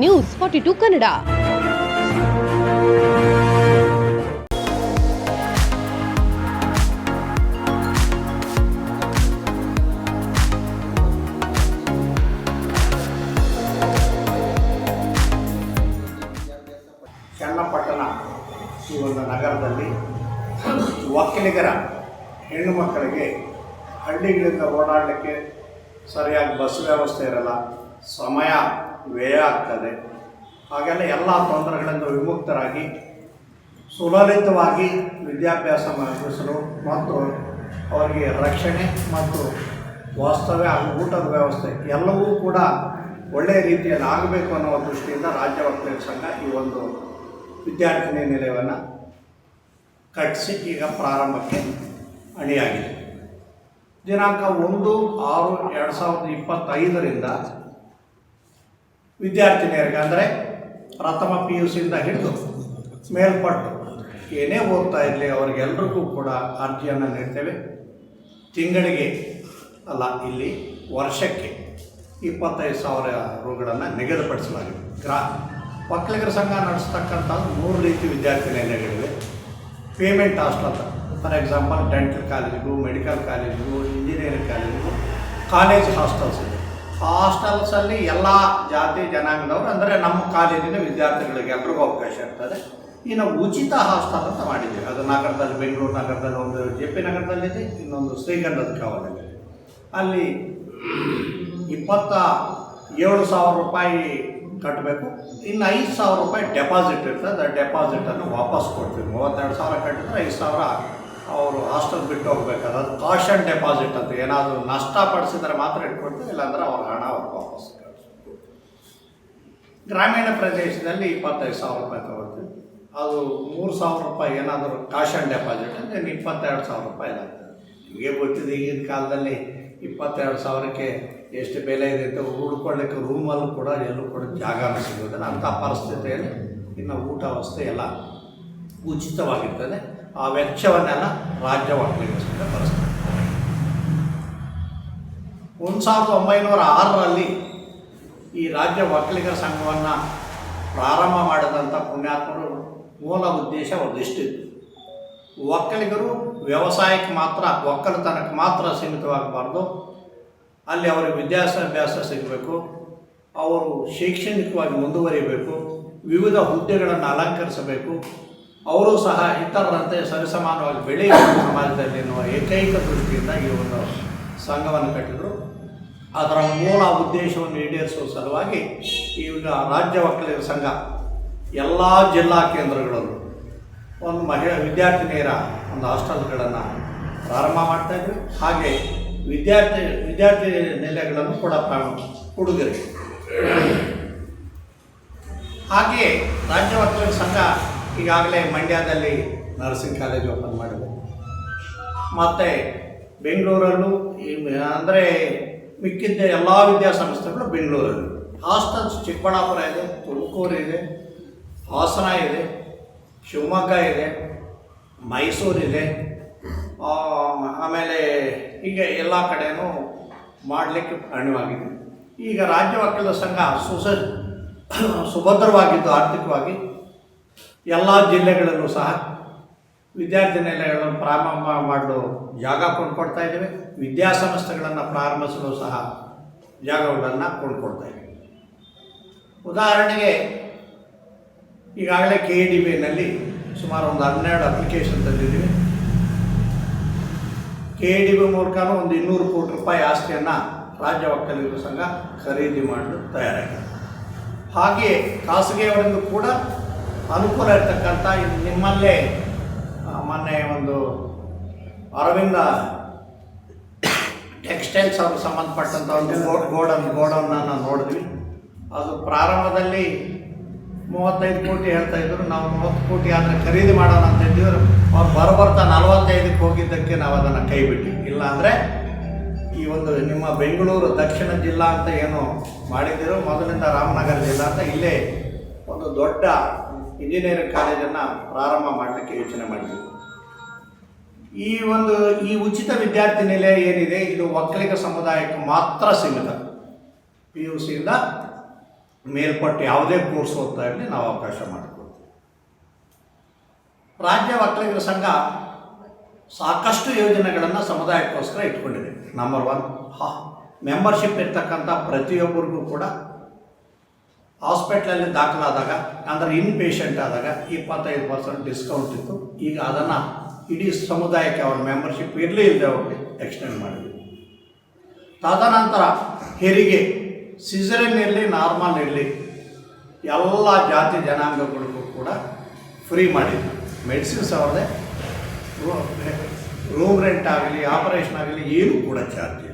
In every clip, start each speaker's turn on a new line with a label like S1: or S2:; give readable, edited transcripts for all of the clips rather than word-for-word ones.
S1: News 42 Kannada.
S2: Channapatna ಈ ಒಂದು ನಗರದಲ್ಲಿ ಒಕ್ಕಲಿಗರ ಹೆಣ್ಣು ಮಕ್ಕಳಿಗೆ ಹಳ್ಳಿಗಳಿಂದ ಓಡಾಡಲಿಕ್ಕೆ ಸರಿಯಾಗಿ ಬಸ್ ವ್ಯವಸ್ಥೆ ಇರಲ್ಲ, ಸಮಯ ವ್ಯಯ ಆಗ್ತದೆ. ಹಾಗೆಲ್ಲ ಎಲ್ಲ ತೊಂದರೆಗಳಿಂದ ವಿಮುಕ್ತರಾಗಿ ಸುಲಲಿತವಾಗಿ ವಿದ್ಯಾಭ್ಯಾಸ ಮಾಡಿಸಲು ಮತ್ತು ಅವರಿಗೆ ರಕ್ಷಣೆ ಮತ್ತು ವಾಸ್ತವ್ಯ ಹಾಗೂ ಊಟದ ವ್ಯವಸ್ಥೆ ಎಲ್ಲವೂ ಕೂಡ ಒಳ್ಳೆಯ ರೀತಿಯಲ್ಲಿ ಆಗಬೇಕು ಅನ್ನೋ ದೃಷ್ಟಿಯಿಂದ ರಾಜ್ಯ ಒಕ್ಕಲಿಗರ ಸಂಘ ಈ ಒಂದು ವಿದ್ಯಾರ್ಥಿನಿ ನಿಲಯವನ್ನು ಕಟ್ಟಿಸಿ ಈಗ ಪ್ರಾರಂಭಕ್ಕೆ ಅಣಿಯಾಗಿದೆ. ದಿನಾಂಕ 1/6/2025 ವಿದ್ಯಾರ್ಥಿನಿಯರಿಗೆ ಅಂದರೆ ಪ್ರಥಮ PUCಯಿಂದ ಹಿಡಿದು ಮೇಲ್ಪಟ್ಟು ಏನೇ ಓದ್ತಾ ಇರಲಿ ಅವರಿಗೆಲ್ಲರಿಗೂ ಕೂಡ ಅರ್ಜಿಯನ್ನು ನೀಡ್ತೇವೆ. ತಿಂಗಳಿಗೆ ಅಲ್ಲ, ಇಲ್ಲಿ ವರ್ಷಕ್ಕೆ 25,000 ರೂಗಳನ್ನು ನಿಗದಿಪಡಿಸಲಾಗಿದೆ. ಒಕ್ಕಲಿಗರ ಸಂಘ ನಡೆಸ್ತಕ್ಕಂಥ 3 ರೀತಿ ವಿದ್ಯಾರ್ಥಿನಿಗಳಿವೆ. ಪೇಮೆಂಟ್ ಹಾಸ್ಟೆಲ್ ಅಂತ, ಫಾರ್ ಎಕ್ಸಾಂಪಲ್ ಡೆಂಟಲ್ ಕಾಲೇಜಿಗೂ, ಮೆಡಿಕಲ್ ಕಾಲೇಜಿಗೂ, ಇಂಜಿನಿಯರಿಂಗ್ ಕಾಲೇಜಿಗೂ ಕಾಲೇಜ್ ಹಾಸ್ಟೆಲ್ಸ್ ಇದೆ. ಆ ಹಾಸ್ಟೆಲ್ಸಲ್ಲಿ ಎಲ್ಲ ಜಾತಿ ಜನಾಂಗದವರು ಅಂದರೆ ನಮ್ಮ ಕಾಲೇಜಿನ ವಿದ್ಯಾರ್ಥಿಗಳಿಗೆ ಎಲ್ರಿಗೂ ಅವಕಾಶ ಇರ್ತದೆ. ಇನ್ನು ಉಚಿತ ಹಾಸ್ಟೆಲ್ ಅಂತ ಮಾಡಿದ್ದೀವಿ. ಅದು ನಗರದಲ್ಲಿ, ಬೆಂಗಳೂರು ನಗರದಲ್ಲಿ ಒಂದು JP ನಗರದಲ್ಲಿದೆ, ಇನ್ನೊಂದು ಶ್ರೀಗಂಧದ ಕಾವಲಲ್ಲಿ. ಅಲ್ಲಿ 27,000 ರೂಪಾಯಿ ಕಟ್ಟಬೇಕು. ಇನ್ನು 5,000 ರೂಪಾಯಿ ಡೆಪಾಸಿಟ್ ಇರ್ತದೆ. ಆ ಡೆಪಾಸಿಟನ್ನು ವಾಪಸ್ ಕೊಡ್ತೀವಿ. 32,000 ಕಟ್ಟಿದ್ರೆ 5,000 ಅವರು ಹಾಸ್ಟೆಲ್ ಬಿಟ್ಟು ಹೋಗ್ಬೇಕಾದ್ರೆ ಅದು ಕಾಷನ್ ಡೆಪಾಸಿಟ್ ಅಂತ. ಏನಾದರೂ ನಷ್ಟಪಡಿಸಿದರೆ ಮಾತ್ರ ಇಟ್ಕೊಡ್ತೀವಿ, ಇಲ್ಲಾಂದರೆ ಅವ್ರ ಹಣ ಅವ್ರಿಗೆ ವಾಪಸ್ ಕಳಿಸ್ತೀವಿ. ಗ್ರಾಮೀಣ ಪ್ರದೇಶದಲ್ಲಿ 25,000 ರೂಪಾಯಿ ತಗೊಳ್ತೀವಿ. ಅದು 3,000 ರೂಪಾಯಿ ಏನಾದರೂ ಕಾಷನ್ ಡೆಪಾಸಿಟ್ ಅಂದರೆ 22,000 ರೂಪಾಯಿ ಆಗ್ತದೆ. ನಿಮಗೆ ಗೊತ್ತಿದೆ, ಈಗಿನ ಕಾಲದಲ್ಲಿ 22,000ಕ್ಕೆ ಎಷ್ಟು ಬೆಲೆ ಇದೆ ಅಂತ. ಉಳ್ಕೊಳ್ಳಿಕ್ಕೆ ರೂಮಲ್ಲೂ ಕೂಡ ಎಲ್ಲೂ ಕೂಡ ಜಾಗನೂ ಸಿಗೋದಿಲ್ಲ. ಅಂಥ ಪರಿಸ್ಥಿತಿಯಲ್ಲಿ ಇನ್ನು ಊಟ ವ್ಯವಸ್ಥೆ ಎಲ್ಲ ಉಚಿತವಾಗಿರ್ತದೆ. ಆ ವೆಚ್ಚವನ್ನೆಲ್ಲ ರಾಜ್ಯ ಒಕ್ಕಲಿಗರ ಸಂಘ ಭರಿಸ್ತದೆ. 1906ರಲ್ಲಿ ಈ ರಾಜ್ಯ ಒಕ್ಕಲಿಗರ ಸಂಘವನ್ನು ಪ್ರಾರಂಭ ಮಾಡಿದಂಥ ಪುಣ್ಯಾತ್ಮರು ಮೂಲ ಉದ್ದೇಶ ಒಂದಿಷ್ಟಿತ್ತು. ಒಕ್ಕಲಿಗರು ವ್ಯವಸಾಯಕ್ಕೆ ಮಾತ್ರ, ಒಕ್ಕಲತನಕ್ಕೆ ಮಾತ್ರ ಸೀಮಿತವಾಗಬಾರ್ದು. ಅಲ್ಲಿ ಅವರಿಗೆ ವಿದ್ಯಾಭ್ಯಾಸ ಸಿಗಬೇಕು, ಅವರು ಶೈಕ್ಷಣಿಕವಾಗಿ ಮುಂದುವರಿಯಬೇಕು, ವಿವಿಧ ಹುದ್ದೆಗಳನ್ನು ಅಲಂಕರಿಸಬೇಕು, ಅವರು ಸಹ ಇತರರಂತೆ ಸರಿಸಮಾನವಾಗಿ ಬೆಳೆಯಬೇಕು ಸಮಾಜದಲ್ಲಿ ಎನ್ನುವ ಏಕೈಕ ದೃಷ್ಟಿಯಿಂದ ಈ ಒಂದು ಸಂಘವನ್ನು ಕಟ್ಟಿದರು. ಅದರ ಮೂಲ ಉದ್ದೇಶವನ್ನು ಈಡೇರಿಸುವ ಸಲುವಾಗಿ ಈಗ ರಾಜ್ಯ ಒಕ್ಕಲಿಗರ ಸಂಘ ಎಲ್ಲ ಜಿಲ್ಲಾ ಕೇಂದ್ರಗಳಲ್ಲೂ ಒಂದು ವಿದ್ಯಾರ್ಥಿನಿಯರ ಒಂದು ಹಾಸ್ಟೆಲ್ಗಳನ್ನು ಪ್ರಾರಂಭ ಮಾಡ್ತಾಯಿದ್ವಿ. ಹಾಗೆ ವಿದ್ಯಾರ್ಥಿ ನಿಲಯಗಳನ್ನು ಕೂಡ ಹುಡುಗರು. ಹಾಗೆಯೇ ರಾಜ್ಯ ಒಕ್ಕಲಿಗರ ಸಂಘ ಈಗಾಗಲೇ ಮಂಡ್ಯದಲ್ಲಿ ನರ್ಸಿಂಗ್ ಕಾಲೇಜ್ ಓಪನ್ ಮಾಡಿದೆ. ಮತ್ತು ಬೆಂಗಳೂರಲ್ಲೂ ಅಂದರೆ ಮಿಕ್ಕಿದ್ದ ಎಲ್ಲ ವಿದ್ಯಾಸಂಸ್ಥೆಗಳು ಬೆಂಗಳೂರಲ್ಲಿ. ಹಾಸ್ಟೆಲ್ಸ್ ಚಿಕ್ಕಬಳ್ಳಾಪುರ ಇದೆ, ತುಮಕೂರು ಇದೆ, ಹಾಸನ ಇದೆ, ಶಿವಮೊಗ್ಗ ಇದೆ, ಮೈಸೂರಿದೆ. ಆಮೇಲೆ ಈಗ ಎಲ್ಲ ಕಡೆಯೂ ಮಾಡಲಿಕ್ಕೆ ಅಣಿವಾಗಿದೆ. ಈಗ ರಾಜ್ಯ ಒಕ್ಕಲಿಗರ ಸಂಘ ಸುಭದ್ರವಾಗಿದ್ದು ಆರ್ಥಿಕವಾಗಿ ಎಲ್ಲ ಜಿಲ್ಲೆಗಳಲ್ಲೂ ಸಹ ವಿದ್ಯಾರ್ಥಿ ನಿಲಯಗಳನ್ನು ಪ್ರಾರಂಭ ಮಾಡಲು ಜಾಗ ಕೊಂಡ್ಕೊಡ್ತಾ ಇದ್ದೇವೆ. ವಿದ್ಯಾಸಂಸ್ಥೆಗಳನ್ನು ಪ್ರಾರಂಭಿಸಲು ಸಹ ಜಾಗಗಳನ್ನು ಕೊಂಡ್ಕೊಡ್ತಾ ಇದ್ದೇವೆ. ಉದಾಹರಣೆಗೆ ಈಗಾಗಲೇ KADBನಲ್ಲಿ ಸುಮಾರು ಒಂದು 12 ಅಪ್ಲಿಕೇಶನ್ ತಂದಿದ್ದೀವಿ. KADB ಮೂಲಕನೂ ಒಂದು 200 ಕೋಟಿ ರೂಪಾಯಿ ಆಸ್ತಿಯನ್ನು ರಾಜ್ಯ ಒಕ್ಕಲಿಗರ ಸಂಘ ಖರೀದಿ ಮಾಡಲು ತಯಾರಾಗಿದೆ. ಹಾಗೆಯೇ ಖಾಸಗಿಯವರಿಂದ ಕೂಡ ಅನುಕೂಲ ಇರ್ತಕ್ಕಂಥ ನಿಮ್ಮಲ್ಲೇ ಮೊನ್ನೆ ಒಂದು ಅರವಿಂದ ಟೆಕ್ಸ್ಟೈಲ್ಸ್ ಅವ್ರಿಗೆ ಸಂಬಂಧಪಟ್ಟಂಥ ಒಂದು ಗೋಡೌನನ್ನು ನೋಡಿದ್ವಿ. ಅದು ಪ್ರಾರಂಭದಲ್ಲಿ 35 ಕೋಟಿ ಹೇಳ್ತಾಯಿದ್ರು. ನಾವು 30 ಕೋಟಿ ಆದರೆ ಖರೀದಿ ಮಾಡೋಣ ಅಂತ ಇದ್ದೀವಿ. ಅವ್ರು ಬರ್ತಾ 45ಕ್ಕೆ ಹೋಗಿದ್ದಕ್ಕೆ ನಾವು ಅದನ್ನು ಕೈ ಬಿಟ್ಟಿವಿ. ಇಲ್ಲಾಂದರೆ ಈ ಒಂದು ನಿಮ್ಮ ಬೆಂಗಳೂರು ದಕ್ಷಿಣ ಜಿಲ್ಲಾ ಅಂತ ಏನು ಮಾಡಿದ್ದೀರೋ, ಮೊದಲಿಂದ ರಾಮನಗರ ಜಿಲ್ಲಾ ಅಂತ ಇಲ್ಲೇ ಒಂದು ದೊಡ್ಡ ಇಂಜಿನಿಯರಿಂಗ್ ಕಾಲೇಜನ್ನು ಪ್ರಾರಂಭ ಮಾಡಲಿಕ್ಕೆ ಯೋಚನೆ ಮಾಡಿದ್ದೀವಿ. ಈ ಉಚಿತ ವಿದ್ಯಾರ್ಥಿ ನಿಲಯ ಏನಿದೆ ಇದು ಒಕ್ಕಲಿಗ ಸಮುದಾಯಕ್ಕೆ ಮಾತ್ರ ಸೀಮಿತ. PUCಯಿಂದ ಮೇಲ್ಪಟ್ಟು ಯಾವುದೇ ಕೋರ್ಸ್ ಓದ್ತಾ ಇರಲಿ ನಾವು ಅವಕಾಶ ಮಾಡಿಕೊಡ್ತೀವಿ. ರಾಜ್ಯ ಒಕ್ಕಲಿಗರ ಸಂಘ ಸಾಕಷ್ಟು ಯೋಜನೆಗಳನ್ನು ಸಮುದಾಯಕ್ಕೋಸ್ಕರ ಇಟ್ಕೊಂಡಿದೆ. ನಂಬರ್ 1, ಮೆಂಬರ್ಶಿಪ್ ಇರ್ತಕ್ಕಂಥ ಪ್ರತಿಯೊಬ್ಬರಿಗೂ ಕೂಡ ಹಾಸ್ಪಿಟ್ಲಲ್ಲಿ ದಾಖಲಾದಾಗ, ಅಂದರೆ ಇನ್ ಪೇಷಂಟ್ ಆದಾಗ 25% ಡಿಸ್ಕೌಂಟ್ ಇತ್ತು. ಈಗ ಅದನ್ನು ಇಡೀ ಸಮುದಾಯಕ್ಕೆ ಅವ್ರ ಮೆಂಬರ್ಶಿಪ್ ಇರಲಿ ಇಲ್ಲದೆ ಅವ್ರಿಗೆ ಎಕ್ಸ್ಟೆಂಡ್ ಮಾಡಿದ್ವಿ. ತದನಂತರ ಹೆರಿಗೆ, ಸಿಸರಿನ್ ಇರಲಿ ನಾರ್ಮಲ್ ಇರಲಿ, ಎಲ್ಲ ಜಾತಿ ಜನಾಂಗಗಳಿಗೂ ಕೂಡ ಫ್ರೀ ಮಾಡಿದ್ವಿ. ಮೆಡಿಸಿನ್ಸ್ ಅವ್ರದ್ದೇ, ರೂಮ್ ರೆಂಟ್ ಆಗಲಿ ಆಪರೇಷನ್ ಆಗಲಿ ಏನೂ ಕೂಡ ಚಾರ್ಜ್ ಇಲ್ಲ.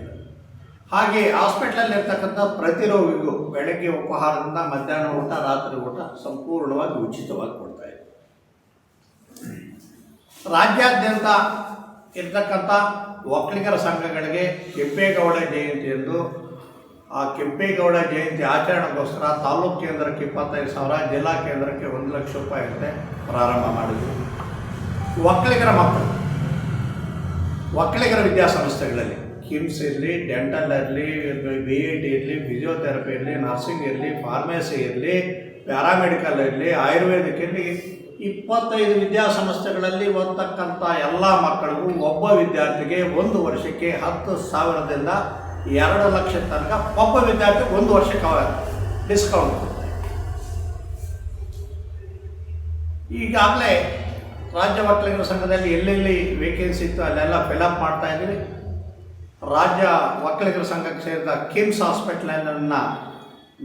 S2: ಹಾಗೆ ಹಾಸ್ಪಿಟ್ಲಲ್ಲಿ ಇರ್ತಕ್ಕಂಥ ಪ್ರತಿ ರೋಗಿಗೂ ಬೆಳಗ್ಗೆ ಉಪಹಾರದಿಂದ ಮಧ್ಯಾಹ್ನ ಊಟ, ರಾತ್ರಿ ಊಟ ಸಂಪೂರ್ಣವಾಗಿ ಉಚಿತವಾಗಿ ಕೊಡ್ತಾ ಇದೆ. ರಾಜ್ಯಾದ್ಯಂತ ಇರ್ತಕ್ಕಂಥ ಒಕ್ಕಲಿಗರ ಸಂಘಗಳಿಗೆ ಕೆಂಪೇಗೌಡ ಜಯಂತಿ ಎಂದು, ಆ ಕೆಂಪೇಗೌಡ ಜಯಂತಿ ಆಚರಣೆಗೋಸ್ಕರ ತಾಲೂಕು ಕೇಂದ್ರಕ್ಕೆ 25,000, ಜಿಲ್ಲಾ ಕೇಂದ್ರಕ್ಕೆ 1,00,000 ರೂಪಾಯಿ ಅಂತೆ ಪ್ರಾರಂಭ ಮಾಡಿದ್ವಿ. ಒಕ್ಕಲಿಗರ ಮಕ್ಕಳು, ಒಕ್ಕಲಿಗರ ವಿದ್ಯಾಸಂಸ್ಥೆಗಳಲ್ಲಿ ಕಿಮ್ಸ್ ಇರಲಿ, ಡೆಂಟಲ್ ಇರಲಿ, BEd ಇರಲಿ, ಫಿಸಿಯೋಥೆರಪಿ ಇರಲಿ, ನರ್ಸಿಂಗ್ ಇರಲಿ, ಫಾರ್ಮಸಿ ಇರಲಿ, ಪ್ಯಾರಾಮೆಡಿಕಲ್ ಇರಲಿ, ಆಯುರ್ವೇದಿಕ್ ಇರಲಿ, 25 ವಿದ್ಯಾಸಂಸ್ಥೆಗಳಲ್ಲಿ ಓದ್ತಕ್ಕಂಥ ಎಲ್ಲ ಮಕ್ಕಳಿಗೂ ಒಬ್ಬ ವಿದ್ಯಾರ್ಥಿಗೆ 1 ವರ್ಷಕ್ಕೆ 10,000ದಿಂದ 2,00,000 ತನಕ ಒಬ್ಬ ವಿದ್ಯಾರ್ಥಿ 1 ವರ್ಷಕ್ಕೆ ಡಿಸ್ಕೌಂಟ್ ಕೊಡ್ತಾರೆ. ಈಗಾಗಲೇ ರಾಜ್ಯ ಒಕ್ಕಲಿಗರ ಸಂಘದಲ್ಲಿ ಎಲ್ಲೆಲ್ಲಿ ವೇಕೆನ್ಸಿ ಇತ್ತು ಅಲ್ಲೆಲ್ಲ ಫಿಲಪ್ ಮಾಡ್ತಾ ಇದ್ದೀವಿ. ರಾಜ್ಯ ಒಕ್ಕಲಿಗರ ಸಂಘಕ್ಕೆ ಸೇರಿದ ಕಿಮ್ಸ್ ಹಾಸ್ಪಿಟ್ಲನ್ನು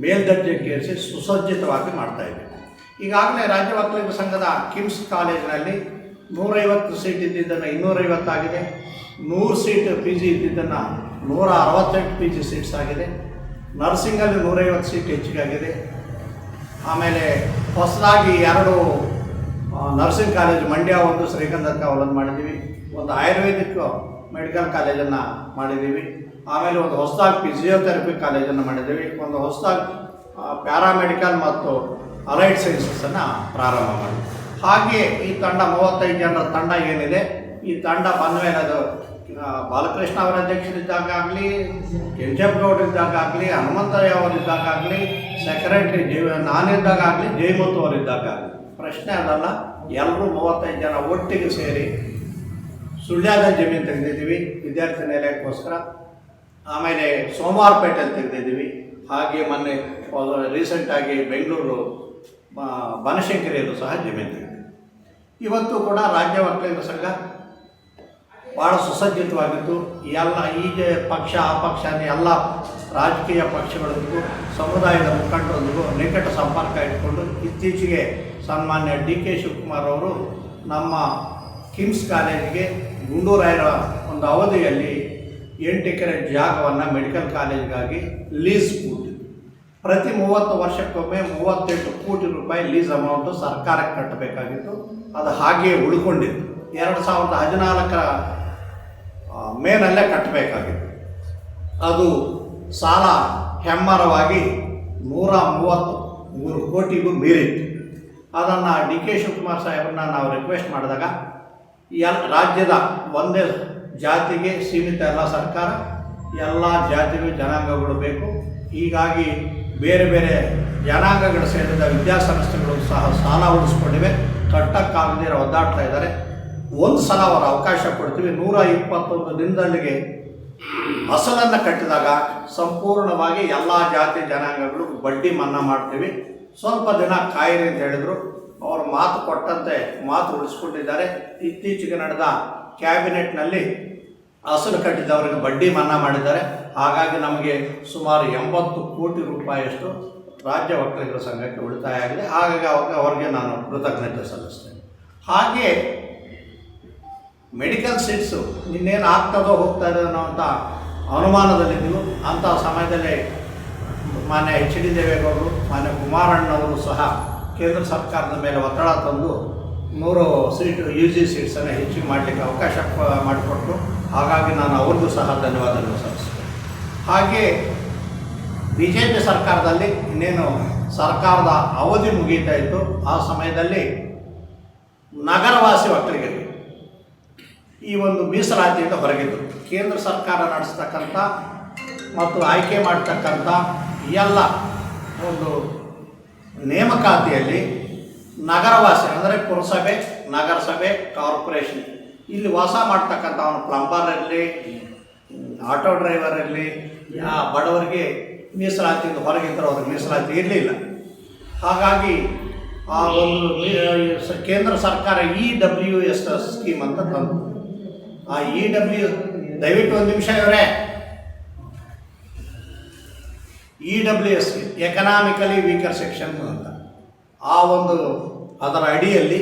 S2: ಮೇಲ್ದರ್ಜೆಗೆ ಏರಿಸಿ ಸುಸಜ್ಜಿತವಾಗಿ ಮಾಡ್ತಾ ಇದ್ದೀವಿ. ಈಗಾಗಲೇ ರಾಜ್ಯ ಒಕ್ಕಲಿಗರ ಸಂಘದ ಕಿಮ್ಸ್ ಕಾಲೇಜಿನಲ್ಲಿ 150 ಸೀಟ್ ಇದ್ದಿದ್ದನ್ನು 250 ಆಗಿದೆ. 100 ಸೀಟ್ PG ಇದ್ದಿದ್ದನ್ನು 168 PG ಸೀಟ್ಸ್ ಆಗಿದೆ. ನರ್ಸಿಂಗಲ್ಲಿ 150 ಸೀಟ್ ಹೆಚ್ಚಿಗಾಗಿದೆ. ಆಮೇಲೆ ಹೊಸದಾಗಿ 2 ನರ್ಸಿಂಗ್ ಕಾಲೇಜ್, ಮಂಡ್ಯ ಒಂದು, ಶ್ರೀಗಂಧಕ್ಕೆ ಅವಲನ್ನು ಮಾಡಿದ್ದೀವಿ. ಒಂದು ಆಯುರ್ವೇದಿಕ್ ಮೆಡಿಕಲ್ ಕಾಲೇಜನ್ನು ಮಾಡಿದ್ದೀವಿ. ಆಮೇಲೆ ಒಂದು ಹೊಸದಾಗಿ ಫಿಸಿಯೋಥೆರಪಿ ಕಾಲೇಜನ್ನು ಮಾಡಿದ್ದೀವಿ. ಒಂದು ಹೊಸದಾಗಿ ಪ್ಯಾರಾಮೆಡಿಕಲ್ ಮತ್ತು ಅಲೈಡ್ ಸೈನ್ಸಸ್ಸನ್ನು ಪ್ರಾರಂಭ ಮಾಡಿದ್ವಿ. ಹಾಗೆ ಈ ತಂಡ 35 ಜನರ ತಂಡ ಏನಿದೆ, ಈ ತಂಡ ಬಂದ ಮೇಲೆ ಅದು ಬಾಲಕೃಷ್ಣ ಅವರ ಅಧ್ಯಕ್ಷರಿದ್ದಾಗಲಿ, ಕೆಂಚಪ್ಪ ಗೌಡರಿದ್ದಾಗಲಿ, ಹನುಮಂತಯ್ಯ ಅವರಿದ್ದಾಗಲಿ, ಸೆಕ್ರೆಟರಿ ನಾನಿದ್ದಾಗಲಿ, ಜಯಮುತ್ತು ಅವರಿದ್ದಾಗಲಿ, ಪ್ರಶ್ನೆ ಅದಲ್ಲ. ಎಲ್ಲರೂ 35 ಜನ ಒಟ್ಟಿಗೆ ಸೇರಿ ಸುಳ್ಯದ ಜಮೀನು ತೆಗೆದಿದ್ದೀವಿ ವಿದ್ಯಾರ್ಥಿ ನಿಲಯಕ್ಕೋಸ್ಕರ. ಆಮೇಲೆ ಸೋಮವಾರಪೇಟೆಯಲ್ಲಿ ತೆಗೆದಿದ್ದೀವಿ. ಹಾಗೆ ಮೊನ್ನೆ ರೀಸೆಂಟಾಗಿ ಬೆಂಗಳೂರು ಬನಶಂಕರಿಯಲ್ಲೂ ಸಹ ಜಮೀನು ತೆಗೆದಿದ್ದೀವಿ. ಇವತ್ತು ಕೂಡ ರಾಜ್ಯ ಒಕ್ಕಲಿಗರ ಸಂಘ ಭಾಳ ಸುಸಜ್ಜಿತವಾಗಿತ್ತು. ಎಲ್ಲ ಈಗ ಪಕ್ಷ ಆ ಪಕ್ಷ ಎಲ್ಲ ರಾಜಕೀಯ ಪಕ್ಷಗಳೊಂದಿಗೂ ಸಮುದಾಯದ ಮುಖಂಡರೊಂದಿಗೂ ನಿಕಟ ಸಂಪರ್ಕ ಇಟ್ಕೊಂಡು ಇತ್ತೀಚೆಗೆ ಸನ್ಮಾನ್ಯ DK ಶಿವಕುಮಾರ್ ಅವರು ನಮ್ಮ ಕಿಮ್ಸ್ ಕಾಲೇಜಿಗೆ ಗುಂಡೂರಾಯರ ಒಂದು ಅವಧಿಯಲ್ಲಿ 8 ಎಕರೆ ಜಾಗವನ್ನು ಮೆಡಿಕಲ್ ಕಾಲೇಜಿಗಾಗಿ ಲೀಸ್ ಕೊಟ್ಟಿದ್ದು. ಪ್ರತಿ 30 ವರ್ಷಕ್ಕೊಮ್ಮೆ 38 ಕೋಟಿ ರೂಪಾಯಿ ಲೀಸ್ ಅಮೌಂಟು ಸರ್ಕಾರಕ್ಕೆ ಕಟ್ಟಬೇಕಾಗಿತ್ತು. ಅದು ಹಾಗೆಯೇ ಉಳ್ಕೊಂಡಿತ್ತು. 2014ರ ಮೇನಲ್ಲೇ ಕಟ್ಟಬೇಕಾಗಿತ್ತು. ಅದು ಸಾಲ ಹೆಮ್ಮರವಾಗಿ 133 ಕೋಟಿಗೂ ಮೀರಿತ್ತು. ಅದನ್ನು DK ಶಿವಕುಮಾರ್ ಸಾಹೇಬ್ರನ್ನ ನಾವು ರಿಕ್ವೆಸ್ಟ್ ಮಾಡಿದಾಗ ರಾಜ್ಯದ ಒಂದೇ ಜಾತಿಗೆ ಸೀಮಿತ ಎಲ್ಲ ಸರ್ಕಾರ, ಎಲ್ಲ ಜಾತಿಗಳು ಜನಾಂಗಗಳು ಬೇಕು. ಹೀಗಾಗಿ ಬೇರೆ ಬೇರೆ ಜನಾಂಗಗಳು ಸೇರಿದ ವಿದ್ಯಾಸಂಸ್ಥೆಗಳು ಸಹ ಸಾಲ ಉಳಿಸ್ಕೊಂಡಿವೆ. ಕಟ್ಟಕ್ಕಾಗದಿರ ಒದ್ದಾಡ್ತಾ ಇದ್ದಾರೆ. ಒಂದು ಸಲ ಅವರ ಅವಕಾಶ ಕೊಡ್ತೀವಿ. 121 ದಿನದಲ್ಲಿಗೆ ಅಸಲನ್ನು ಕಟ್ಟಿದಾಗ ಸಂಪೂರ್ಣವಾಗಿ ಎಲ್ಲ ಜಾತಿ ಜನಾಂಗಗಳು ಬಡ್ಡಿ ಮನ್ನಾ ಮಾಡ್ತೀವಿ. ಸ್ವಲ್ಪ ದಿನ ಕಾಯಿರಿ ಅಂತ ಹೇಳಿದರು. ಅವರು ಮಾತು ಕೊಟ್ಟಂತೆ ಮಾತು ಉಳಿಸ್ಕೊಂಡಿದ್ದಾರೆ. ಇತ್ತೀಚೆಗೆ ನಡೆದ ಕ್ಯಾಬಿನೆಟ್ನಲ್ಲಿ ಅಸಲು ಕಟ್ಟಿದವರಿಗೆ ಬಡ್ಡಿ ಮನ್ನಾ ಮಾಡಿದ್ದಾರೆ. ಹಾಗಾಗಿ ನಮಗೆ ಸುಮಾರು 80 ಕೋಟಿ ರೂಪಾಯಿಯಷ್ಟು ರಾಜ್ಯ ಒಕ್ಕಲಿಗರ ಸಂಘಕ್ಕೆ ಉಳಿತಾಯ ಆಗಿದೆ. ಹಾಗಾಗಿ ಅವ್ರಿಗೆ ನಾನು ಕೃತಜ್ಞತೆ ಸಲ್ಲಿಸ್ತೇನೆ. ಹಾಗೆ ಮೆಡಿಕಲ್ ಸೀಟ್ಸು ಇನ್ನೇನು ಆಗ್ತದೋ ಹೋಗ್ತದೋ ಅನ್ನೋಂಥ ಅನುಮಾನದಲ್ಲಿದ್ದೆವು. ಅಂಥ ಸಮಯದಲ್ಲಿ ಮಾನ್ಯ HD ದೇವೇಗೌಡರು, ಮಾನ್ಯ ಕುಮಾರಣ್ಣವರು ಸಹ ಕೇಂದ್ರ ಸರ್ಕಾರದ ಮೇಲೆ ಒತ್ತಡ ತಂದು 100 ಸೀಟು UG ಸೀಟ್ಸನ್ನು ಹೆಚ್ಚಿಗೆ ಮಾಡಲಿಕ್ಕೆ ಅವಕಾಶ ಮಾಡಿಕೊಟ್ರು. ಹಾಗಾಗಿ ನಾನು ಅವ್ರಿಗೂ ಸಹ ಧನ್ಯವಾದಗಳು ಸಲ್ಲಿಸ್ತೇನೆ. ಹಾಗೆ BJP ಸರ್ಕಾರದಲ್ಲಿ ಇನ್ನೇನು ಸರ್ಕಾರದ ಅವಧಿ ಮುಗೀತಾ ಇತ್ತು. ಆ ಸಮಯದಲ್ಲಿ ನಗರವಾಸಿ ಒಕ್ಕಲಿಗರಿಗೆ ಈ ಒಂದು ಮೀಸಲಾತಿಯಿಂದ ಹೊರಗಿದ್ದರು. ಕೇಂದ್ರ ಸರ್ಕಾರ ನಡೆಸ್ತಕ್ಕಂಥ ಮತ್ತು ಆಯ್ಕೆ ಮಾಡ್ತಕ್ಕಂಥ ಎಲ್ಲ ಒಂದು ನೇಮಕಾತಿಯಲ್ಲಿ ನಗರವಾಸಿ ಅಂದರೆ ಪುರಸಭೆ, ನಗರಸಭೆ, ಕಾರ್ಪೊರೇಷನ್ ಇಲ್ಲಿ ವಾಸ ಮಾಡ್ತಕ್ಕಂಥ ಅವನು ಪ್ಲಂಬರ್ ಇರಲಿ, ಆಟೋ ಡ್ರೈವರ್ ಇರಲಿ, ಬಡವರಿಗೆ ಮೀಸಲಾತಿಯಿಂದ ಹೊರಗಿದ್ದರೆ ಅವ್ರಿಗೆ ಮೀಸಲಾತಿ ಇರಲಿಲ್ಲ. ಹಾಗಾಗಿ ಆ ಒಂದು ಕೇಂದ್ರ ಸರ್ಕಾರ EWS ಸ್ಕೀಮ್ ಅಂತ ತಂದು, ಆ ದಯವಿಟ್ಟು ಒಂದು ನಿಮಿಷ ಇವರೇ, EWS ಎಕನಾಮಿಕಲಿ ವೀಕರ್ ಸೆಕ್ಷನ್ ಅಂತ ಆ ಒಂದು ಅದರ ಅಡಿಯಲ್ಲಿ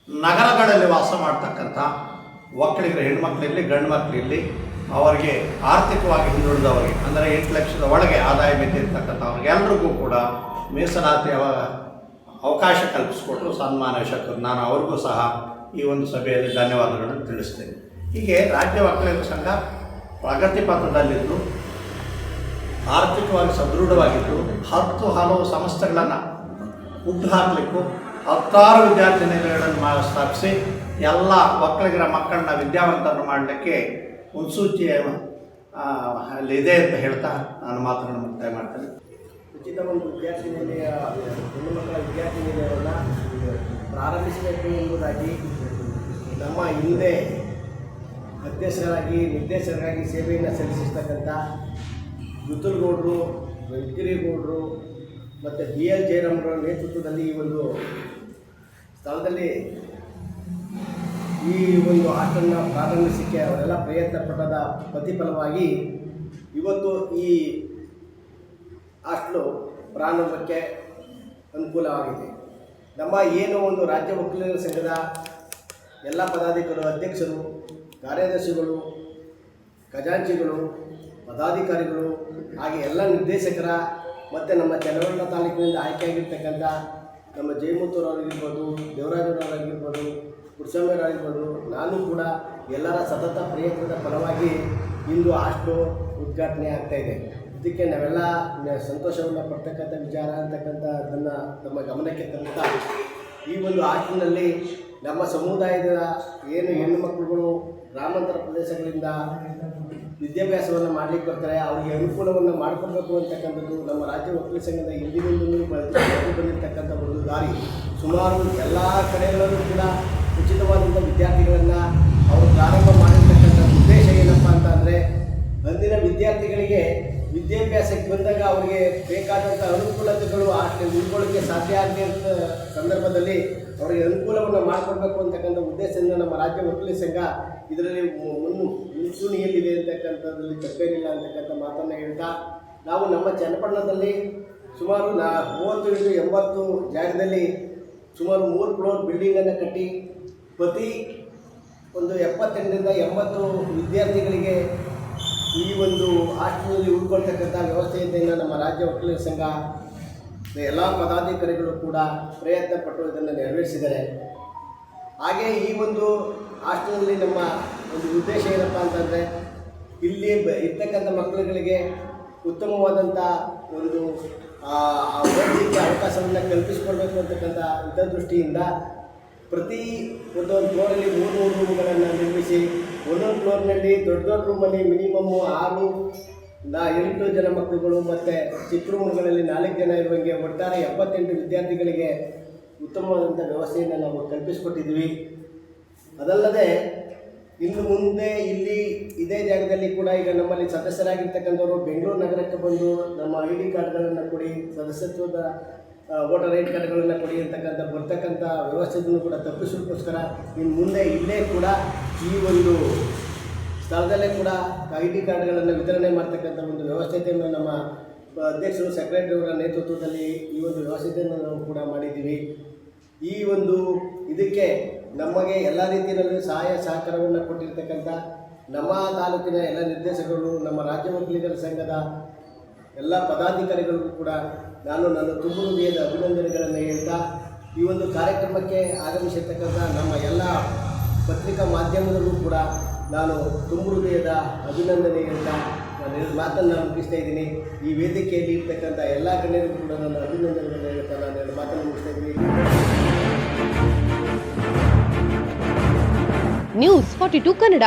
S2: ನಗರಗಳಲ್ಲಿ ವಾಸ ಮಾಡ್ತಕ್ಕಂಥ ಒಕ್ಕಲಿಗರ ಹೆಣ್ಮಕ್ಳಿರಲಿ ಗಂಡು ಮಕ್ಕಳಿರಲಿ ಅವರಿಗೆ ಆರ್ಥಿಕವಾಗಿ ಹಿಂದುಳಿದವರಿಗೆ ಅಂದರೆ 8 ಲಕ್ಷದ ಒಳಗೆ ಆದಾಯ ಮಿತಿ ಇರ್ತಕ್ಕಂಥವ್ರಿಗೆ ಎಲ್ರಿಗೂ ಕೂಡ ಮೀಸಲಾತಿ ಅವಕಾಶ ಕಲ್ಪಿಸ್ಕೊಟ್ರು ಸನ್ಮಾನ್ಯ ಶಾಸಕರು. ನಾನು ಅವ್ರಿಗೂ ಸಹ ಈ ಒಂದು ಸಭೆಯಲ್ಲಿ ಧನ್ಯವಾದಗಳನ್ನು ತಿಳಿಸ್ತೇನೆ. ಹೀಗೆ ರಾಜ್ಯ ಒಕ್ಕಲಿಗರ ಸಂಘ ಪ್ರಗತಿ ಪಥದಲ್ಲಿದ್ದು ಆರ್ಥಿಕವಾಗಿ ಸದೃಢವಾಗಿದ್ದು 10 ಹಲವು ಸಂಸ್ಥೆಗಳನ್ನು ಹುಟ್ಟುಹಾಕಲಿಕ್ಕೂ 16 ವಿದ್ಯಾರ್ಥಿ ನಿಲಯಗಳನ್ನು ಸ್ಥಾಪಿಸಿ ಎಲ್ಲ ಒಕ್ಕಲಿಗರ ಮಕ್ಕಳನ್ನ ವಿದ್ಯಾವಂತರನ್ನು ಮಾಡಲಿಕ್ಕೆ ಮುನ್ಸೂಚಿ ಅಲ್ಲಿದೆ ಅಂತ ಹೇಳ್ತಾ ನಾನು ಮಾತನ್ನು ಮುಕ್ತಾಯ ಮಾಡ್ತೇನೆ.
S1: ಉಚಿತ ಒಂದು ವಿದ್ಯಾರ್ಥಿ ನಿಲಯ, ಹೆಣ್ಣು ಮಕ್ಕಳ ವಿದ್ಯಾರ್ಥಿ ನಿಲಯವನ್ನು ಪ್ರಾರಂಭಿಸಬೇಕು ಎಂಬುದಾಗಿ ನಮ್ಮ ಹಿಂದೆ ಅಧ್ಯಕ್ಷರಾಗಿ ನಿರ್ದೇಶಕರಾಗಿ ಸೇವೆಯನ್ನು ಸಲ್ಲಿಸಿರ್ತಕ್ಕಂಥ ಗುತ್ತಲಗೌಡರು, ವೆಂಕಟೇಗೌಡರು ಮತ್ತು BL ಜಯರಾಮ್ರವರ ನೇತೃತ್ವದಲ್ಲಿ ಈ ಒಂದು ಸ್ಥಳದಲ್ಲಿ ಈ ಒಂದು ಹಾಸ್ಟೆಲ್ನ ಪ್ರಾರಂಭಿಸಲಿಕ್ಕೆ ಅವರೆಲ್ಲ ಪ್ರಯತ್ನ ಪಟ್ಟದ ಪ್ರತಿಫಲವಾಗಿ ಇವತ್ತು ಈ ಹಾಸ್ಟೆಲು ಪ್ರಾರಂಭಕ್ಕೆ ಅನುಕೂಲವಾಗಿದೆ. ನಮ್ಮ ಏನು ಒಂದು ರಾಜ್ಯ ಒಕ್ಕಲಿಗರ ಸಂಘದ ಎಲ್ಲ ಪದಾಧಿಕಾರಿಗಳು, ಅಧ್ಯಕ್ಷರು, ಕಾರ್ಯದರ್ಶಿಗಳು, ಖಜಾಂಚಿಗಳು, ಪದಾಧಿಕಾರಿಗಳು ಹಾಗೆ ಎಲ್ಲ ನಿರ್ದೇಶಕರ ಮತ್ತು ನಮ್ಮ ಚನ್ನವಳ್ಳ ತಾಲೂಕಿನಿಂದ ಆಯ್ಕೆಯಾಗಿರ್ತಕ್ಕಂಥ ನಮ್ಮ ಜಯಮುತ್ತೂರವರಾಗಿರ್ಬೋದು, ದೇವರಾಜರವರಾಗಿರ್ಬೋದು, ಕುರ್ಸಮ್ಮರಾಗಿರ್ಬೋದು, ನಾನು ಕೂಡ ಎಲ್ಲರ ಸತತ ಪ್ರಯತ್ನದ ಫಲವಾಗಿ ಇಂದು ಹಾಸ್ಟೆಲು ಉದ್ಘಾಟನೆ ಆಗ್ತಾಯಿದೆ. ಇದಕ್ಕೆ ನಾವೆಲ್ಲ ಸಂತೋಷವನ್ನು ಪಡ್ತಕ್ಕಂಥ ವಿಚಾರ ಅಂತಕ್ಕಂಥದ್ದನ್ನು ನಮ್ಮ ಗಮನಕ್ಕೆ ತಂದ ಈ ಒಂದು ಹಾಸ್ಟೆಲ್ನಲ್ಲಿ ನಮ್ಮ ಸಮುದಾಯದ ಏನು ಹೆಣ್ಣು ಮಕ್ಕಳುಗಳು ಗ್ರಾಮಾಂತರ ಪ್ರದೇಶಗಳಿಂದ ವಿದ್ಯಾಭ್ಯಾಸವನ್ನು ಮಾಡಲಿಕ್ಕೆ ಬರ್ತಾರೆ, ಅವರಿಗೆ ಅನುಕೂಲವನ್ನು ಮಾಡಿಕೊಡ್ಬೇಕು ಅಂತಕ್ಕಂಥದ್ದು ನಮ್ಮ ರಾಜ್ಯ ಒಕ್ಕಲಿಗ ಸಂಘದ ಹಿಂದಿನಿಂದಲೂ ಬೆಳೆದು ಬಂದಿರತಕ್ಕಂಥ ಒಂದು ದಾರಿ. ಸುಮಾರು ಎಲ್ಲ ಕಡೆಗಳಲ್ಲೂ ಕೂಡ ಉಚಿತವಾದಂಥ ವಿದ್ಯಾರ್ಥಿಗಳನ್ನು ಅವರು ಪ್ರಾರಂಭ ಮಾಡಿರ್ತಕ್ಕಂಥ ಉದ್ದೇಶ ಏನಪ್ಪ ಅಂತ ಅಂದರೆ, ಅಂದಿನ ವಿದ್ಯಾರ್ಥಿಗಳಿಗೆ ವಿದ್ಯಾಭ್ಯಾಸಕ್ಕೆ ಬಂದಾಗ ಅವರಿಗೆ ಬೇಕಾದಂಥ ಅನುಕೂಲತೆಗಳು ಹಾಸ್ಟೆಲ್ ಉಳ್ಕೊಳ್ಳೋಕ್ಕೆ ಸಾಧ್ಯ ಆಗದೇ ಇರೋ ಸಂದರ್ಭದಲ್ಲಿ ಅವರಿಗೆ ಅನುಕೂಲವನ್ನು ಮಾಡಿಕೊಡ್ಬೇಕು ಅಂತಕ್ಕಂಥ ಉದ್ದೇಶದಿಂದ ನಮ್ಮ ರಾಜ್ಯ ಒಕ್ಕಲಿಗ ಸಂಘ ಇದರಲ್ಲಿ ಮುಂಚೂಣಿಯಲ್ಲಿದೆ ಅಂತಕ್ಕಂಥದ್ರಲ್ಲಿ ತಪ್ಪೇನಿಲ್ಲ ಅಂತಕ್ಕಂಥ ಮಾತನ್ನು ಹೇಳ್ತಾ, ನಾವು ನಮ್ಮ ಚನ್ನಪಟ್ಟಣದಲ್ಲಿ ಸುಮಾರು 30-80 ಜಾಗದಲ್ಲಿ ಸುಮಾರು 3 ಫ್ಲೋರ್ ಬಿಲ್ಡಿಂಗನ್ನು ಕಟ್ಟಿ ಪ್ರತಿ ಒಂದು 78-80 ವಿದ್ಯಾರ್ಥಿಗಳಿಗೆ ಈ ಒಂದು ಹಾಸ್ಟೆಲ್ನಲ್ಲಿ ಉಳ್ಕೊಳ್ತಕ್ಕಂಥ ವ್ಯವಸ್ಥೆಯಿಂದ ನಮ್ಮ ರಾಜ್ಯ ಒಕ್ಕಲಿಗರ ಸಂಘ ಎಲ್ಲ ಪದಾಧಿಕಾರಿಗಳು ಕೂಡ ಪ್ರಯತ್ನ ಪಟ್ಟು ಇದನ್ನು ನೆರವೇರಿಸಿದ್ದಾರೆ. ಹಾಗೆ ಈ ಒಂದು ಹಾಸ್ಟೆಲ್ನಲ್ಲಿ ನಮ್ಮ ಒಂದು ಉದ್ದೇಶ ಏನಪ್ಪ ಅಂತಂದರೆ, ಇಲ್ಲಿ ಇರ್ತಕ್ಕಂಥ ಮಕ್ಕಳುಗಳಿಗೆ ಉತ್ತಮವಾದಂಥ ಒಂದು ಓದಲಿಕ್ಕೆ ಅವಕಾಶವನ್ನು ಕಲ್ಪಿಸಿಕೊಡ್ಬೇಕು ಅಂತಕ್ಕಂಥ ಹಿತದೃಷ್ಟಿಯಿಂದ ಪ್ರತಿ ಒಂದೊಂದು ಫ್ಲೋರಲ್ಲಿ 3 ರೂಮ್ಗಳನ್ನು ನಿರ್ಮಿಸಿ, ಒಂದೊಂದು ಫ್ಲೋರ್ನಲ್ಲಿ ದೊಡ್ಡ ರೂಮಲ್ಲಿ ಮಿನಿಮಮ್ಮು 8 ಜನ ಮಕ್ಕಳುಗಳು ಮತ್ತು ಚಿಕ್ಕ ರೂಮ್ಗಳಲ್ಲಿ 4 ಜನ ಇರುವಂಗೆ ಒಟ್ಟಾರೆ 78 ವಿದ್ಯಾರ್ಥಿಗಳಿಗೆ ಉತ್ತಮವಾದಂಥ ವ್ಯವಸ್ಥೆಯನ್ನು ನಾವು ಕಲ್ಪಿಸಿಕೊಟ್ಟಿದ್ದೀವಿ. ಅದಲ್ಲದೆ ಇನ್ನು ಮುಂದೆ ಇಲ್ಲಿ ಇದೇ ಜಾಗದಲ್ಲಿ ಕೂಡ ಈಗ ನಮ್ಮಲ್ಲಿ ಸದಸ್ಯರಾಗಿರ್ತಕ್ಕಂಥವರು ಬೆಂಗಳೂರು ನಗರಕ್ಕೆ ಬಂದು ನಮ್ಮ ID ಕಾರ್ಡ್ಗಳನ್ನು ಕೊಡಿ, ಸದಸ್ಯತ್ವದ ವೋಟರ್ ಐಡಿ ಕಾರ್ಡ್ಗಳನ್ನು ಕೊಡಿ ಅಂತಕ್ಕಂಥ ಬರ್ತಕ್ಕಂಥ ವ್ಯವಸ್ಥೆಯನ್ನು ಕೂಡ ತಪ್ಪಿಸೋಕ್ಕೋಸ್ಕರ ಇನ್ನು ಮುಂದೆ ಇಲ್ಲೇ ಕೂಡ ಈ ಒಂದು ಸ್ಥಳದಲ್ಲೇ ಕೂಡ ID ಕಾರ್ಡ್ಗಳನ್ನು ವಿತರಣೆ ಮಾಡ್ತಕ್ಕಂಥ ಒಂದು ವ್ಯವಸ್ಥೆಯನ್ನು ನಮ್ಮ ಅಧ್ಯಕ್ಷರು ಸೆಕ್ರೆಟರಿ ಅವರ ನೇತೃತ್ವದಲ್ಲಿ ಈ ಒಂದು ವ್ಯವಸ್ಥೆಯನ್ನು ನಾವು ಕೂಡ ಮಾಡಿದ್ದೀವಿ. ಈ ಒಂದು ಇದಕ್ಕೆ ನಮಗೆ ಎಲ್ಲ ರೀತಿಯಲ್ಲೂ ಸಹಾಯ ಸಹಕಾರವನ್ನು ಕೊಟ್ಟಿರ್ತಕ್ಕಂಥ ನಮ್ಮ ತಾಲೂಕಿನ ಎಲ್ಲ ನಿರ್ದೇಶಕರು, ನಮ್ಮ ರಾಜ್ಯ ಒಕ್ಕಲಿಗರ ಸಂಘದ ಎಲ್ಲ ಪದಾಧಿಕಾರಿಗಳಿಗೂ ಕೂಡ ನಾನು ನನ್ನ ತುಂಬು ಹೃದಯದ ಅಭಿನಂದನೆಗಳನ್ನು ಹೇಳ್ತಾ, ಈ ಒಂದು ಕಾರ್ಯಕ್ರಮಕ್ಕೆ ಆಗಮಿಸಿರ್ತಕ್ಕಂಥ ನಮ್ಮ ಎಲ್ಲ ಪತ್ರಿಕಾ ಮಾಧ್ಯಮದಲ್ಲೂ ಕೂಡ ನಾನು ತುಂಬು ಹೃದಯದ ಅಭಿನಂದನೆ ಹೇಳ್ತಾ ನಾನು ಮಾತನ್ನು ಮುಗಿಸ್ತಾ ಇದ್ದೀನಿ. ಈ ವೇದಿಕೆಯಲ್ಲಿ ಇರ್ತಕ್ಕಂಥ ಎಲ್ಲ ಗಣ್ಯರಿಗೂ ಕೂಡ ನನ್ನ ಅಭಿನಂದನೆಗಳನ್ನು ಹೇಳ್ತಾ ನಾನು ಮಾತನ್ನು ಮುಗಿಸ್ತಾ ಇದ್ದೀನಿ.
S3: ನ್ಯೂಸ್ 42 ಕನ್ನಡ.